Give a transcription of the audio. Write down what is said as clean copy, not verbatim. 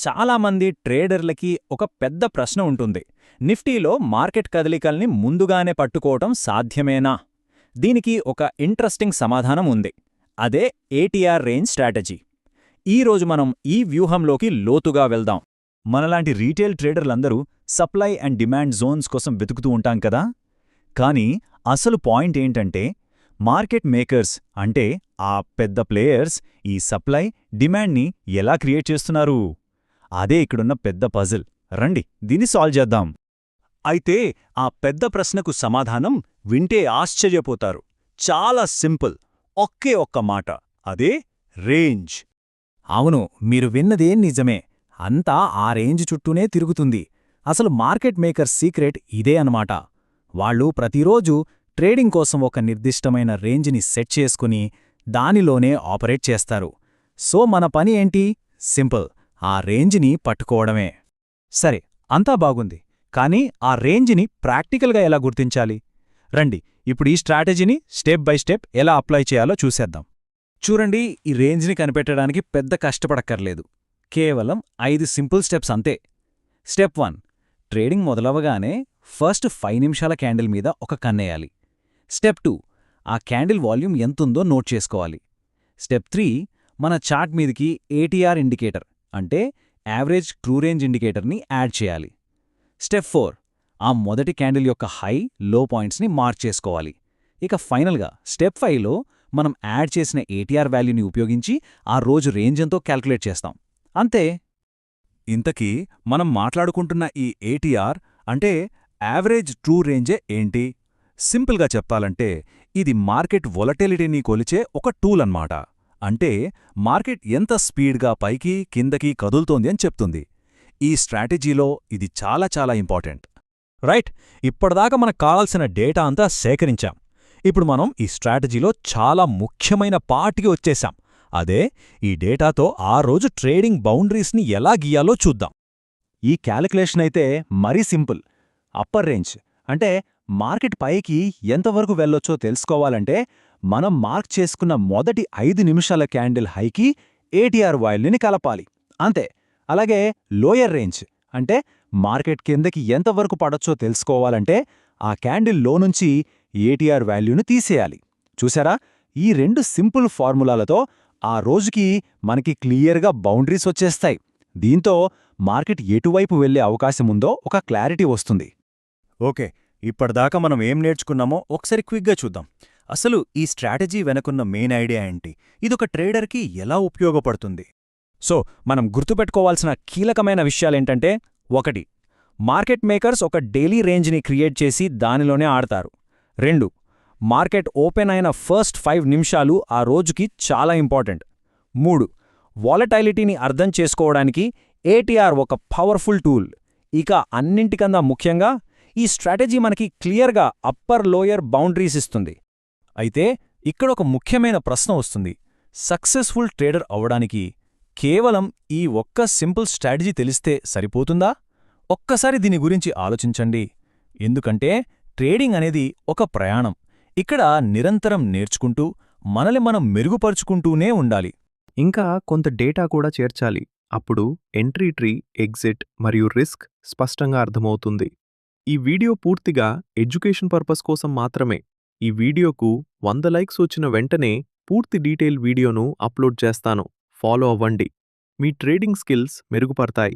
చాలామంది ట్రేడర్లకి ఒక పెద్ద ప్రశ్న ఉంటుంది. నిఫ్టీలో మార్కెట్ కదలికల్ని ముందుగానే పట్టుకోవటం సాధ్యమేనా? దీనికి ఒక ఇంట్రెస్టింగ్ సమాధానం ఉంది. అదే ఏటీఆర్ రేంజ్ స్ట్రాటజీ. ఈరోజు మనం ఈ వ్యూహంలోకి లోతుగా వెళ్దాం. మనలాంటి రీటైల్ ట్రేడర్లందరూ సప్లై అండ్ డిమాండ్ జోన్స్ కోసం వెతుకుతూ ఉంటాం కదా. కానీ అసలు పాయింట్ ఏంటంటే, మార్కెట్ మేకర్స్ అంటే ఆ పెద్ద ప్లేయర్స్ ఈ సప్లై, డిమాండ్ని ఎలా క్రియేట్ చేస్తున్నారు? అదే ఇక్కడున్న పెద్ద పజిల్. రండి దీన్ని సాల్వ్ చేద్దాం. అయితే ఆ పెద్ద ప్రశ్నకు సమాధానం వింటే ఆశ్చర్యపోతారు. చాలా సింపుల్. ఒకే ఒక్క మాట. అదే రేంజ్. అవును, మీరు విన్నదేం నిజమే. అంతా ఆ రేంజ్ చుట్టూనే తిరుగుతుంది. అసలు మార్కెట్ మేకర్ సీక్రెట్ ఇదే అన్నమాట. వాళ్ళు ప్రతిరోజూ ట్రేడింగ్ కోసం ఒక నిర్దిష్టమైన రేంజ్ని సెట్ చేసుకుని దానిలోనే ఆపరేట్ చేస్తారు. సో మన పని ఏంటి? సింపుల్, ఆ రేంజ్ని పట్టుకోవడమే. సరే, అంతా బాగుంది. కానీ ఆ రేంజ్ని ప్రాక్టికల్గా ఎలా గుర్తించాలి? రండి ఇప్పుడు ఈ స్ట్రాటజీని స్టెప్ బై స్టెప్ ఎలా అప్లై చేయాలో చూసేద్దాం. చూడండి, ఈ రేంజ్ని కనిపెట్టడానికి పెద్ద కష్టపడక్కర్లేదు. కేవలం 5 సింపుల్ స్టెప్స్ అంతే. స్టెప్ 1, ట్రేడింగ్ మొదలవగానే ఫస్ట్ 5 నిమిషాల క్యాండిల్ మీద ఒక కన్నేయాలి. స్టెప్ 2, ఆ క్యాండిల్ వాల్యూమ్ ఎంతుందో నోట్ చేసుకోవాలి. స్టెప్ 3, మన చార్ట్ మీదికి ఏటీఆర్ ఇండికేటర్ అంటే యావరేజ్ ట్రూ రేంజ్ ఇండికేటర్ని యాడ్ చేయాలి. స్టెప్ 4, ఆ మొదటి క్యాండిల్ యొక్క హై, లో పాయింట్స్ని మార్క్ చేసుకోవాలి. ఇక ఫైనల్గా స్టెప్ 5లో మనం యాడ్ చేసిన ఏటీఆర్ వాల్యూని ఉపయోగించి ఆ రోజు రేంజ్ ఎంతో క్యాల్కులేట్ చేస్తాం. అంతే. ఇంతకీ మనం మాట్లాడుకుంటున్న ఈ ఏటీఆర్ అంటే యావరేజ్ ట్రూ రేంజే ఏంటి? సింపుల్గా చెప్పాలంటే ఇది మార్కెట్ వొలటిలిటీని కొలిచే ఒక టూల్ అన్నమాట. అంటే మార్కెట్ ఎంత స్పీడ్గా పైకి కిందకి కదులుతోంది అని చెప్తుంది. ఈ స్ట్రాటజీలో ఇది చాలా చాలా ఇంపార్టెంట్. రైట్, ఇప్పటిదాకా మనకు కావాల్సిన డేటా అంతా సేకరించాం. ఇప్పుడు మనం ఈ స్ట్రాటజీలో చాలా ముఖ్యమైన పార్ట్కి వచ్చేశాం. అదే ఈ డేటాతో ఆ రోజు ట్రేడింగ్ బౌండరీస్ని ఎలా గీయాలో చూద్దాం. ఈ క్యాలిక్యులేషన్ అయితే మరీ సింపుల్. అప్పర్ రేంజ్ అంటే మార్కెట్ పైకి ఎంతవరకు వెళ్ళొచ్చో తెలుసుకోవాలంటే మనం మార్క్ చేసుకున్న మొదటి 5 నిమిషాల క్యాండిల్ హైకి ఏటీఆర్ వాల్యూని కలపాలి. అంతే. అలాగే లోయర్ రేంజ్ అంటే మార్కెట్ కిందకి ఎంతవరకు పడొచ్చో తెలుసుకోవాలంటే ఆ క్యాండిల్ లో నుంచి ఏటీఆర్ వాల్యూను తీసేయాలి. చూసారా, ఈ 2 సింపుల్ ఫార్ములాలతో ఆ రోజుకి మనకి క్లియర్గా బౌండరీస్ వచ్చేస్తాయి. దీంతో మార్కెట్ ఎటువైపు వెళ్లే అవకాశముందో ఒక క్లారిటీ వస్తుంది. ఓకే, ఇప్పటిదాకా మనం ఏం నేర్చుకున్నామో ఒకసారి క్విక్గా చూద్దాం. అసలు ఈ స్ట్రాటజీ వెనకున్న మెయిన్ ఐడియా ఏంటి? ఇదొక ట్రేడర్కి ఎలా ఉపయోగపడుతుంది? సో మనం గుర్తుపెట్టుకోవాల్సిన కీలకమైన విషయాలేంటంటే, 1, మార్కెట్ మేకర్స్ ఒక డైలీ రేంజ్ని క్రియేట్ చేసి దానిలోనే ఆడతారు. 2, మార్కెట్ ఓపెన్ అయిన ఫస్ట్ 5 నిమిషాలు ఆ రోజుకి చాలా ఇంపార్టెంట్. 3, వాలటైలిటీని అర్థం చేసుకోవడానికి ఏటీఆర్ ఒక పవర్ఫుల్ టూల్. ఇక అన్నింటికన్నా ముఖ్యంగా ఈ స్ట్రాటజీ మనకి క్లియర్గా అప్పర్ లోయర్ బౌండరీస్ ఇస్తుంది. అయితే ఇక్కడొక ముఖ్యమైన ప్రశ్న వస్తుంది. సక్సెస్ఫుల్ ట్రేడర్ అవ్వడానికి కేవలం ఈ ఒక్క సింపుల్ స్ట్రాటజీ తెలిస్తే సరిపోతుందా? ఒక్కసారి దీని గురించి ఆలోచించండి. ఎందుకంటే ట్రేడింగ్ అనేది ఒక ప్రయాణం. ఇక్కడ నిరంతరం నేర్చుకుంటూ మనల్ని మనం మెరుగుపరుచుకుంటూనే ఉండాలి. ఇంకా కొంత డేటా కూడా చేర్చాలి. అప్పుడు ఎంట్రీ ట్రీ, ఎగ్జిట్ మరియు రిస్క్ స్పష్టంగా అర్థమవుతుంది. ఈ వీడియో పూర్తిగా ఎడ్యుకేషన్ పర్పస్ కోసం మాత్రమే. ఈ వీడియోకు 100 లైక్స్ వచ్చిన వెంటనే పూర్తి డీటెయిల్ వీడియోను అప్లోడ్ చేస్తాను. ఫాలో అవ్వండి. మీ ట్రేడింగ్ స్కిల్స్ మెరుగుపడతాయి.